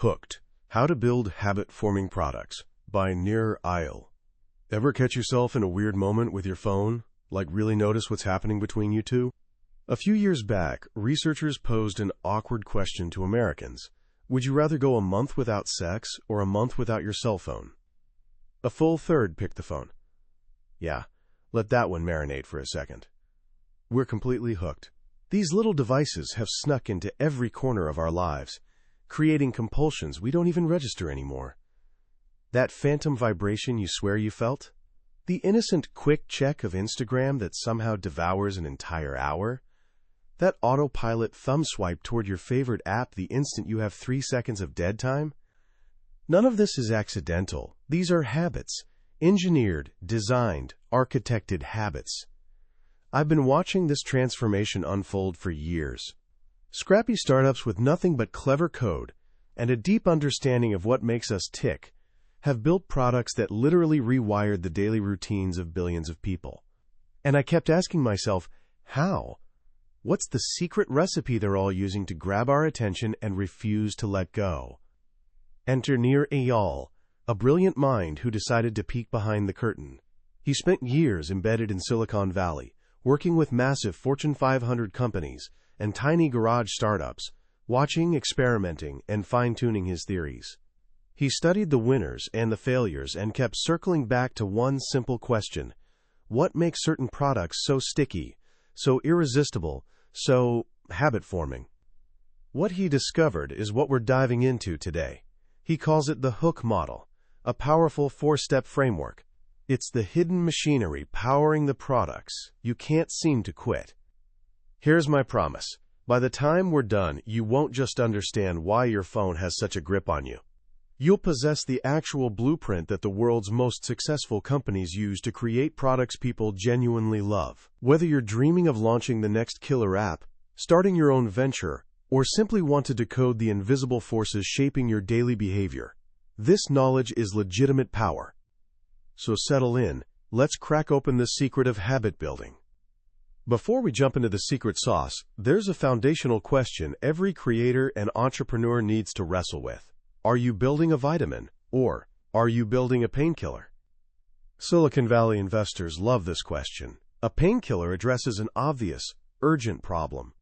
Hooked: How to Build Habit-Forming Products by Nir Eyal. Ever catch yourself in a weird moment with your phone? Like really notice what's happening between you two? A few years back, researchers posed an awkward question to Americans. Would you rather go a month without sex or a month without your cell phone? A full third picked the phone. Yeah, let that one marinate for a second. We're completely hooked. These little devices have snuck into every corner of our lives, creating compulsions we don't even register anymore. That phantom vibration you swear you felt? The innocent quick check of Instagram that somehow devours an entire hour? That autopilot thumb swipe toward your favorite app the instant you have 3 seconds of dead time? None of this is accidental. These are habits. Engineered, designed, architected habits. I've been watching this transformation unfold for years. Scrappy startups with nothing but clever code and a deep understanding of what makes us tick have built products that literally rewired the daily routines of billions of people. And I kept asking myself, how? What's the secret recipe they're all using to grab our attention and refuse to let go? Enter Nir Eyal, a brilliant mind who decided to peek behind the curtain. He spent years embedded in Silicon Valley, working with massive Fortune 500 companies and tiny garage startups, watching, experimenting, and fine-tuning his theories. He studied the winners and the failures and kept circling back to one simple question: what makes certain products so sticky, so irresistible, so habit-forming? What he discovered is what we're diving into today. He calls it the hook model, a powerful 4-step framework. It's the hidden machinery powering the products you can't seem to quit. Here's my promise. By the time we're done, you won't just understand why your phone has such a grip on you. You'll possess the actual blueprint that the world's most successful companies use to create products people genuinely love. Whether you're dreaming of launching the next killer app, starting your own venture, or simply want to decode the invisible forces shaping your daily behavior, this knowledge is legitimate power. So settle in. Let's crack open the secret of habit building. Before we jump into the secret sauce, there's a foundational question every creator and entrepreneur needs to wrestle with. Are you building a vitamin, or are you building a painkiller? Silicon Valley investors love this question. A painkiller addresses an obvious, urgent problem.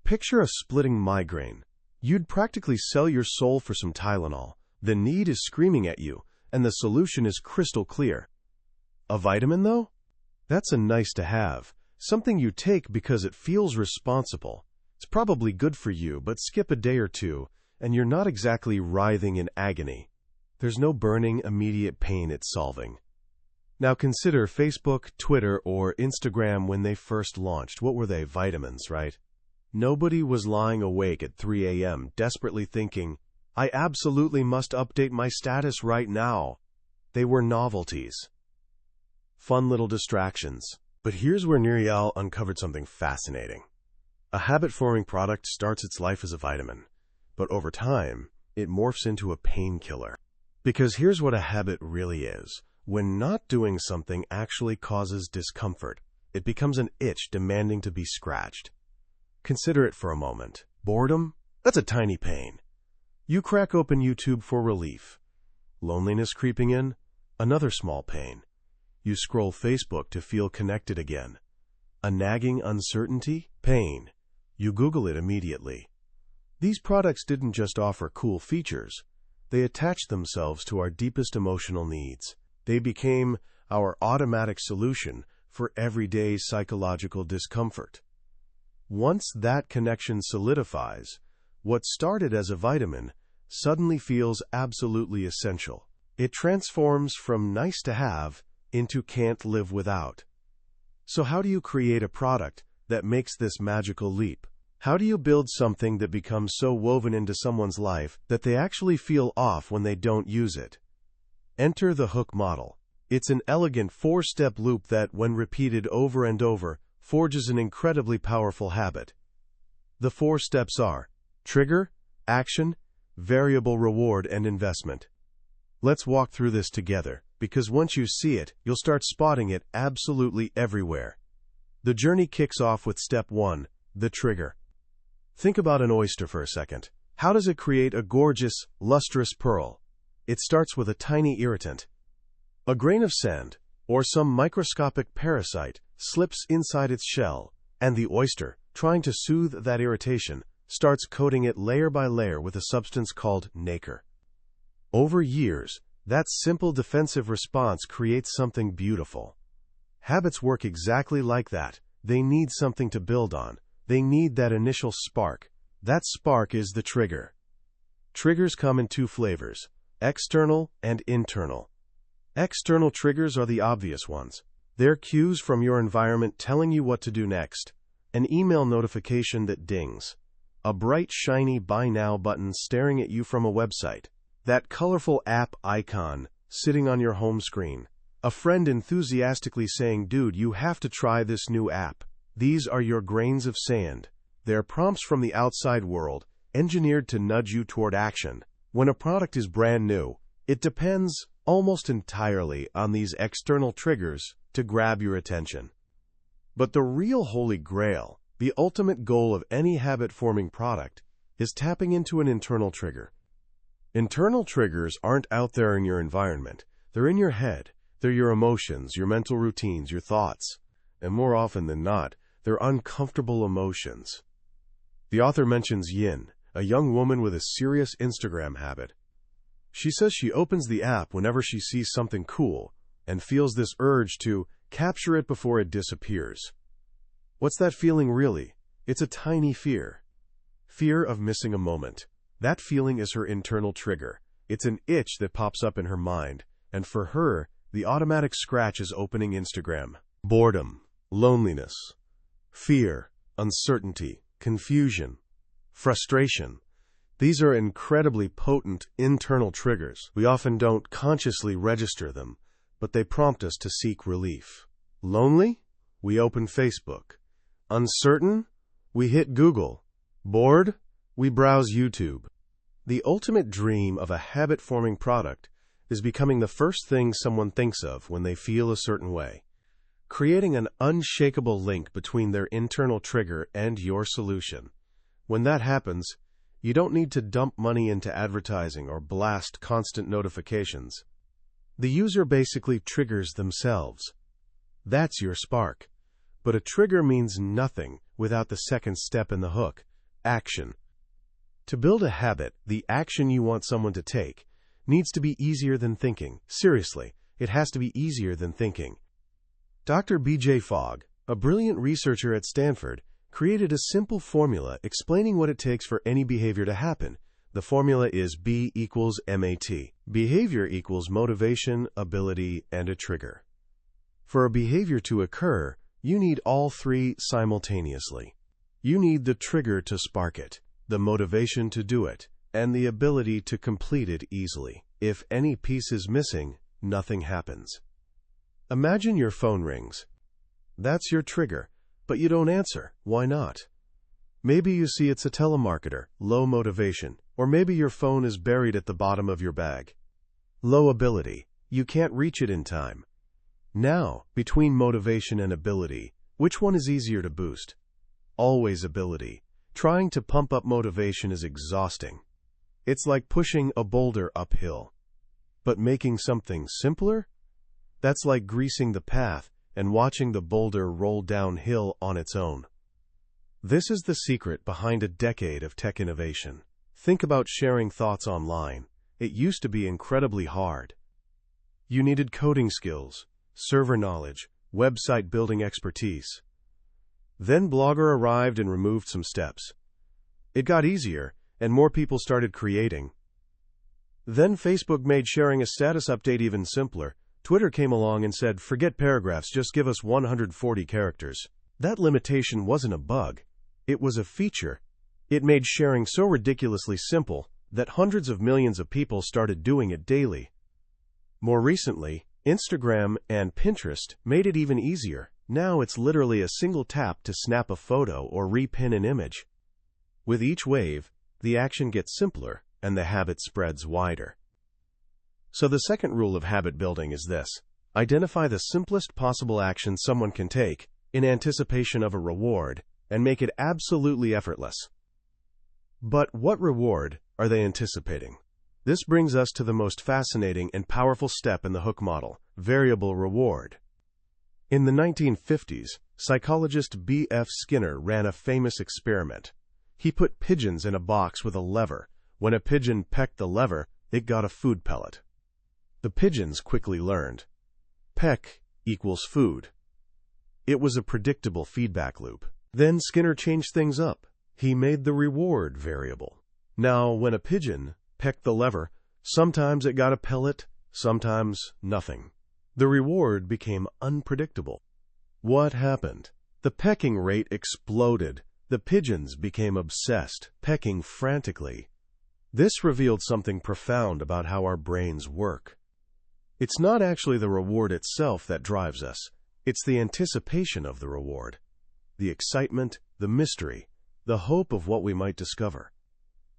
Picture a splitting migraine. You'd practically sell your soul for some Tylenol. The need is screaming at you, and the solution is crystal clear. A vitamin, though? That's a nice to have. Something you take because it feels responsible. It's probably good for you, but skip a day or two, and you're not exactly writhing in agony. There's no burning, immediate pain it's solving. Now consider Facebook, Twitter, or Instagram when they first launched. What were they? Vitamins, right? Nobody was lying awake at 3 a.m. desperately thinking, I absolutely must update my status right now. They were novelties. Fun little distractions. But here's where Nir Eyal uncovered something fascinating. A habit-forming product starts its life as a vitamin, but over time, it morphs into a painkiller. Because here's what a habit really is. When not doing something actually causes discomfort, it becomes an itch demanding to be scratched. Consider it for a moment. Boredom? That's a tiny pain. You crack open YouTube for relief. Loneliness creeping in? Another small pain. You scroll Facebook to feel connected again. A nagging uncertainty? Pain. You Google it immediately. These products didn't just offer cool features. They attached themselves to our deepest emotional needs. They became our automatic solution for everyday psychological discomfort. Once that connection solidifies, what started as a vitamin suddenly feels absolutely essential. It transforms from nice to have into can't live without. So how do you create a product that makes this magical leap? How do you build something that becomes so woven into someone's life that they actually feel off when they don't use it? Enter the hook model. It's an elegant 4-step loop that, when repeated over and over, forges an incredibly powerful habit. The 4 steps are trigger, action, variable reward, and investment. Let's walk through this together, because once you see it, you'll start spotting it absolutely everywhere. The journey kicks off with step 1, the trigger. Think about an oyster for a second. How does it create a gorgeous, lustrous pearl? It starts with a tiny irritant. A grain of sand, or some microscopic parasite, slips inside its shell, and the oyster, trying to soothe that irritation, starts coating it layer by layer with a substance called nacre. Over years, that simple defensive response creates something beautiful. Habits work exactly like that. They need something to build on. They need that initial spark. That spark is the trigger. Triggers come in two flavors: external and internal. External triggers are the obvious ones. They're cues from your environment telling you what to do next. An email notification that dings. A bright, shiny Buy Now button staring at you from a website. That colorful app icon sitting on your home screen. A friend enthusiastically saying, "Dude, you have to try this new app." These are your grains of sand. They're prompts from the outside world, engineered to nudge you toward action. When a product is brand new, it depends almost entirely on these external triggers to grab your attention. But the real holy grail, the ultimate goal of any habit-forming product, is tapping into an internal trigger. Internal triggers aren't out there in your environment. They're in your head. They're your emotions, your mental routines, your thoughts. And more often than not, they're uncomfortable emotions. The author mentions Yin, a young woman with a serious Instagram habit. She says she opens the app whenever she sees something cool and feels this urge to capture it before it disappears. What's that feeling really? It's a tiny fear. Fear of missing a moment. That feeling is her internal trigger. It's an itch that pops up in her mind, and for her, the automatic scratch is opening Instagram. Boredom, loneliness, fear, uncertainty, confusion, frustration. These are incredibly potent internal triggers. We often don't consciously register them, but they prompt us to seek relief. Lonely? We open Facebook. Uncertain? We hit Google. Bored? We browse YouTube. The ultimate dream of a habit-forming product is becoming the first thing someone thinks of when they feel a certain way, creating an unshakable link between their internal trigger and your solution. When that happens, you don't need to dump money into advertising or blast constant notifications. The user basically triggers themselves. That's your spark. But a trigger means nothing without the second step in the hook: action. To build a habit, the action you want someone to take needs to be easier than thinking. Seriously, it has to be easier than thinking. Dr. B.J. Fogg, a brilliant researcher at Stanford, created a simple formula explaining what it takes for any behavior to happen. The formula is B equals MAT. Behavior equals motivation, ability, and a trigger. For a behavior to occur, you need all three simultaneously. You need the trigger to spark it, the motivation to do it, and the ability to complete it easily. If any piece is missing, nothing happens. Imagine your phone rings. That's your trigger, but you don't answer. Why not? Maybe you see it's a telemarketer, low motivation, or maybe your phone is buried at the bottom of your bag. Low ability. You can't reach it in time. Now, between motivation and ability, which one is easier to boost? Always ability. Trying to pump up motivation is exhausting. It's like pushing a boulder uphill. But making something simpler? That's like greasing the path and watching the boulder roll downhill on its own. This is the secret behind a decade of tech innovation. Think about sharing thoughts online. It used to be incredibly hard. You needed coding skills, server knowledge, website building expertise. Then Blogger arrived and removed some steps. It got easier, and more people started creating. Then Facebook made sharing a status update even simpler. Twitter came along and said, "Forget paragraphs, just give us 140 characters." That limitation wasn't a bug. It was a feature. It made sharing so ridiculously simple that hundreds of millions of people started doing it daily. More recently, Instagram and Pinterest made it even easier. Now it's literally a single tap to snap a photo or repin an image. With each wave, the action gets simpler and the habit spreads wider. So the second rule of habit building is this: identify the simplest possible action someone can take in anticipation of a reward and make it absolutely effortless. But what reward are they anticipating? This brings us to the most fascinating and powerful step in the hook model: variable reward. In the 1950s, psychologist B.F. Skinner ran a famous experiment. He put pigeons in a box with a lever. When a pigeon pecked the lever, it got a food pellet. The pigeons quickly learned. Peck equals food. It was a predictable feedback loop. Then Skinner changed things up. He made the reward variable. Now, when a pigeon pecked the lever, sometimes it got a pellet, sometimes nothing. The reward became unpredictable. What happened? The pecking rate exploded. The pigeons became obsessed, pecking frantically. This revealed something profound about how our brains work. It's not actually the reward itself that drives us. It's the anticipation of the reward. The excitement, the mystery, the hope of what we might discover.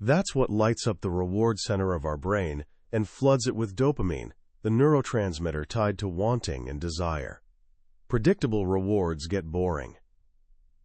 That's what lights up the reward center of our brain and floods it with dopamine, the neurotransmitter tied to wanting and desire. Predictable rewards get boring.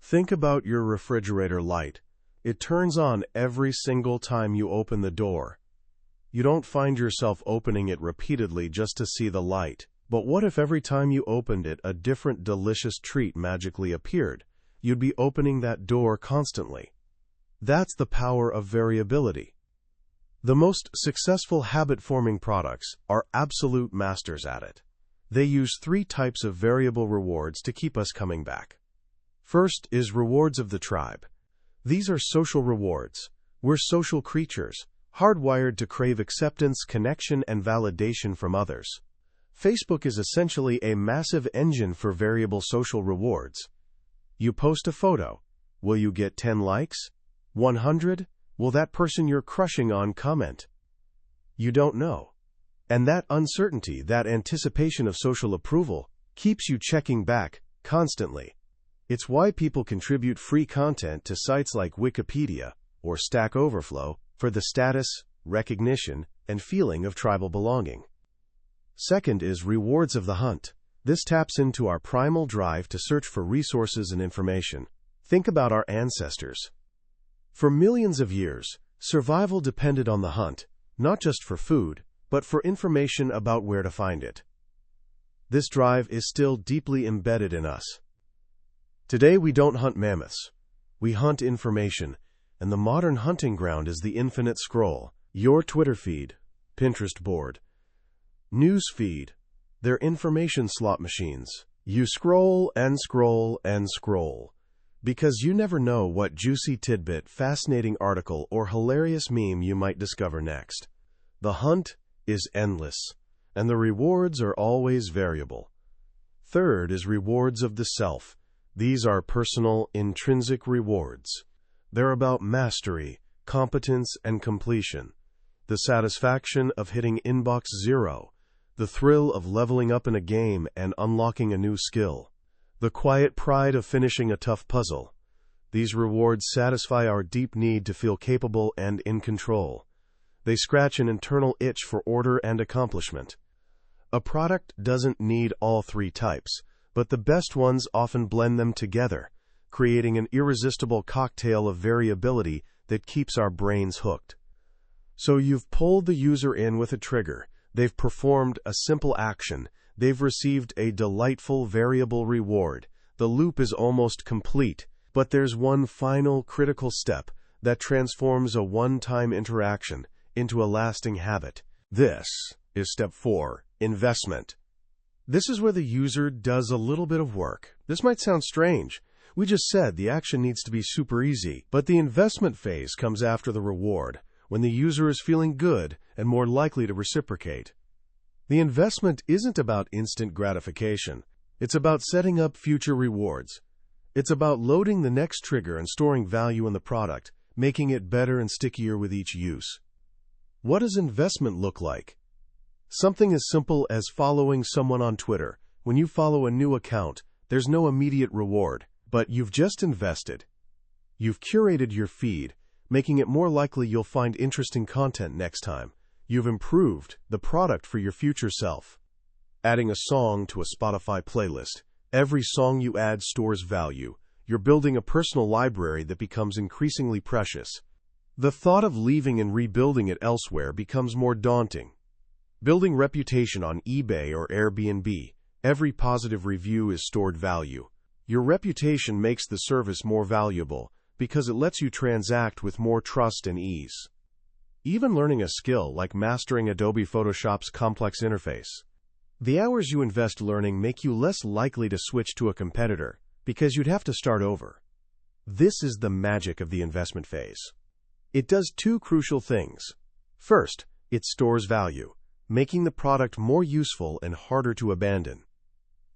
Think about your refrigerator light. It turns on every single time you open the door. You don't find yourself opening it repeatedly just to see the light. But what if every time you opened it, a different delicious treat magically appeared? You'd be opening that door constantly. That's the power of variability. The most successful habit-forming products are absolute masters at it. They use 3 types of variable rewards to keep us coming back. First is rewards of the tribe. These are social rewards. We're social creatures, hardwired to crave acceptance, connection, and validation from others. Facebook is essentially a massive engine for variable social rewards. You post a photo. Will you get 10 likes? 100? Will that person you're crushing on comment? You don't know. And that uncertainty, that anticipation of social approval, keeps you checking back constantly. It's why people contribute free content to sites like Wikipedia or Stack Overflow for the status, recognition, and feeling of tribal belonging. Second is rewards of the hunt. This taps into our primal drive to search for resources and information. Think about our ancestors. For millions of years, survival depended on the hunt, not just for food, but for information about where to find it. This drive is still deeply embedded in us. Today we don't hunt mammoths. We hunt information, and the modern hunting ground is the infinite scroll. Your Twitter feed, Pinterest board, news feed, they're information slot machines. You scroll and scroll and scroll, because you never know what juicy tidbit, fascinating article, or hilarious meme you might discover next. The hunt is endless, and the rewards are always variable. Third is rewards of the self. These are personal, intrinsic rewards. They're about mastery, competence, and completion. The satisfaction of hitting inbox 0. The thrill of leveling up in a game and unlocking a new skill. The quiet pride of finishing a tough puzzle. These rewards satisfy our deep need to feel capable and in control. They scratch an internal itch for order and accomplishment. A product doesn't need all 3 types, but the best ones often blend them together, creating an irresistible cocktail of variability that keeps our brains hooked. So you've pulled the user in with a trigger. They've performed a simple action. They've received a delightful variable reward. The loop is almost complete, but there's one final critical step that transforms a one-time interaction into a lasting habit. This is step 4, investment. This is where the user does a little bit of work. This might sound strange. We just said the action needs to be super easy, but the investment phase comes after the reward, when the user is feeling good and more likely to reciprocate. The investment isn't about instant gratification. It's about setting up future rewards. It's about loading the next trigger and storing value in the product, making it better and stickier with each use. What does investment look like? Something as simple as following someone on Twitter. When you follow a new account, there's no immediate reward, but you've just invested. You've curated your feed, making it more likely you'll find interesting content next time. You've improved the product for your future self. Adding a song to a Spotify playlist. Every song you add stores value. You're building a personal library that becomes increasingly precious. The thought of leaving and rebuilding it elsewhere becomes more daunting. Building reputation on eBay or Airbnb, every positive review is stored value. Your reputation makes the service more valuable because it lets you transact with more trust and ease. Even learning a skill like mastering Adobe Photoshop's complex interface. The hours you invest learning make you less likely to switch to a competitor because you'd have to start over. This is the magic of the investment phase. It does two crucial things. First, it stores value, making the product more useful and harder to abandon.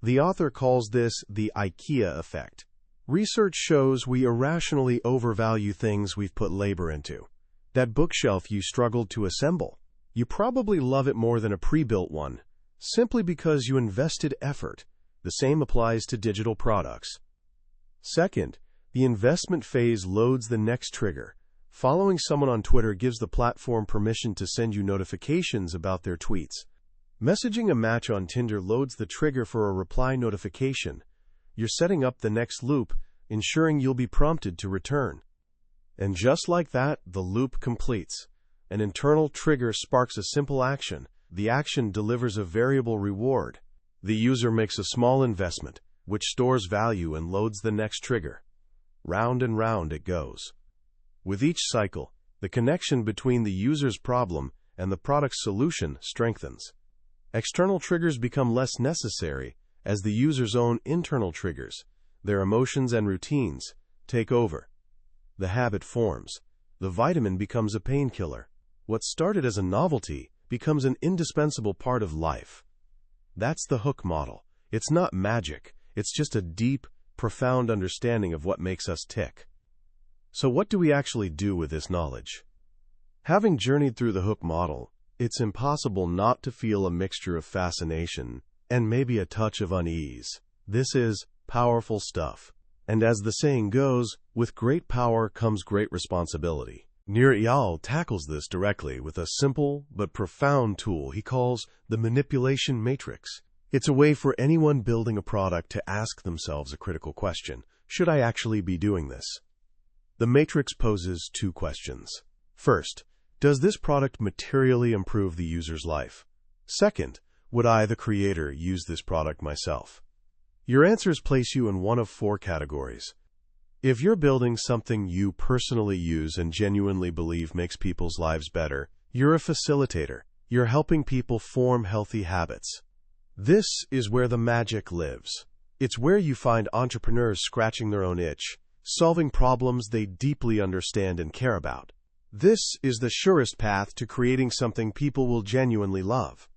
The author calls this the IKEA effect. Research shows we irrationally overvalue things we've put labor into. That bookshelf you struggled to assemble, you probably love it more than a pre-built one, simply because you invested effort. The same applies to digital products. Second, the investment phase loads the next trigger. Following someone on Twitter gives the platform permission to send you notifications about their tweets. Messaging a match on Tinder loads the trigger for a reply notification. You're setting up the next loop, ensuring you'll be prompted to return. And just like that, the loop completes. An internal trigger sparks a simple action. The action delivers a variable reward. The user makes a small investment, which stores value and loads the next trigger. Round and round it goes. With each cycle, the connection between the user's problem and the product's solution strengthens. External triggers become less necessary as the user's own internal triggers, their emotions and routines, take over. The habit forms. The vitamin becomes a painkiller. What started as a novelty becomes an indispensable part of life. That's the hook model. It's not magic. It's just a deep, profound understanding of what makes us tick. So what do we actually do with this knowledge? Having journeyed through the hook model, it's impossible not to feel a mixture of fascination and maybe a touch of unease. This is powerful stuff. And as the saying goes, with great power comes great responsibility. Nir Eyal tackles this directly with a simple but profound tool he calls the manipulation matrix. It's a way for anyone building a product to ask themselves a critical question. Should I actually be doing this? The matrix poses two questions. First, does this product materially improve the user's life? Second, would I, the creator, use this product myself? Your answers place you in one of four categories. If you're building something you personally use and genuinely believe makes people's lives better, you're a facilitator. You're helping people form healthy habits. This is where the magic lives. It's where you find entrepreneurs scratching their own itch, solving problems they deeply understand and care about. This is the surest path to creating something people will genuinely love.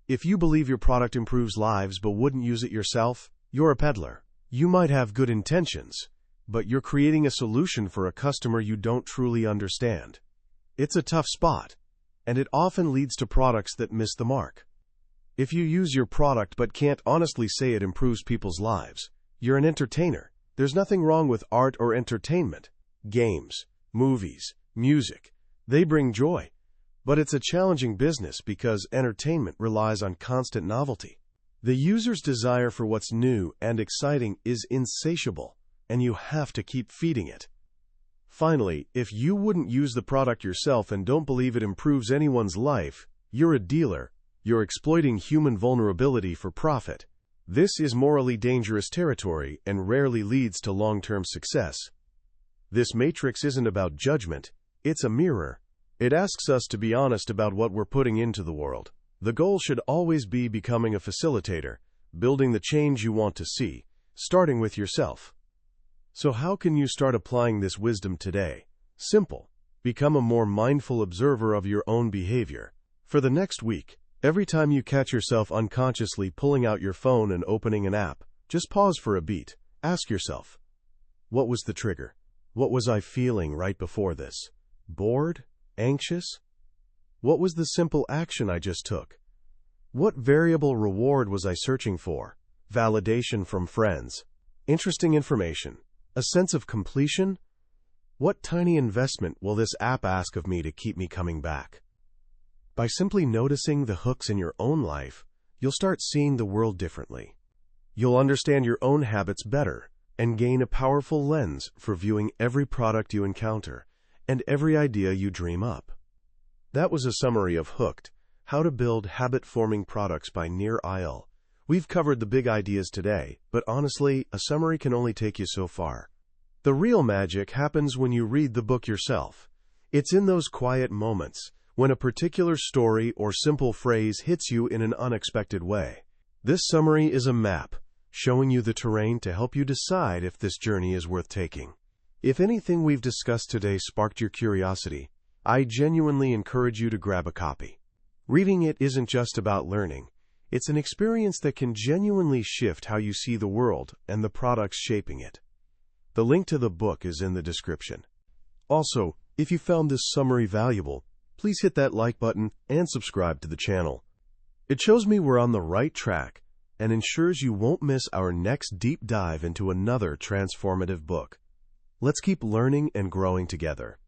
If you believe your product improves lives but wouldn't use it yourself, you're a peddler. You might have good intentions, but you're creating a solution for a customer you don't truly understand. It's a tough spot, and it often leads to products that miss the mark. If you use your product but can't honestly say it improves people's lives, you're an entertainer. There's nothing wrong with art or entertainment. Games, movies, music, they bring joy. But it's a challenging business because entertainment relies on constant novelty. The user's desire for what's new and exciting is insatiable, and you have to keep feeding it. Finally, if you wouldn't use the product yourself and don't believe it improves anyone's life, you're a dealer. You're exploiting human vulnerability for profit. This is morally dangerous territory and rarely leads to long-term success. This matrix isn't about judgment, it's a mirror. It asks us to be honest about what we're putting into the world. The goal should always be becoming a facilitator, building the change you want to see, starting with yourself. So how can you start applying this wisdom today? Simple. Become a more mindful observer of your own behavior. For the next week, every time you catch yourself unconsciously pulling out your phone and opening an app, just pause for a beat. Ask yourself, what was the trigger? What was I feeling right before this? Bored? Anxious? What was the simple action I just took? What variable reward was I searching for? Validation from friends? Interesting information? A sense of completion? What tiny investment will this app ask of me to keep me coming back? By simply noticing the hooks in your own life, you'll start seeing the world differently. You'll understand your own habits better and gain a powerful lens for viewing every product you encounter. and every idea you dream up. That was a summary of Hooked, How to Build Habit-Forming Products by Nir Eyal. We've covered the big ideas today, but honestly, a summary can only take you so far. The real magic happens when you read the book yourself. It's in those quiet moments, when a particular story or simple phrase hits you in an unexpected way. This summary is a map, showing you the terrain to help you decide if this journey is worth taking. If anything we've discussed today sparked your curiosity, I genuinely encourage you to grab a copy. Reading it isn't just about learning. It's an experience that can genuinely shift how you see the world and the products shaping it. The link to the book is in the description. Also, if you found this summary valuable, please hit that like button and subscribe to the channel. It shows me we're on the right track and ensures you won't miss our next deep dive into another transformative book. Let's keep learning and growing together.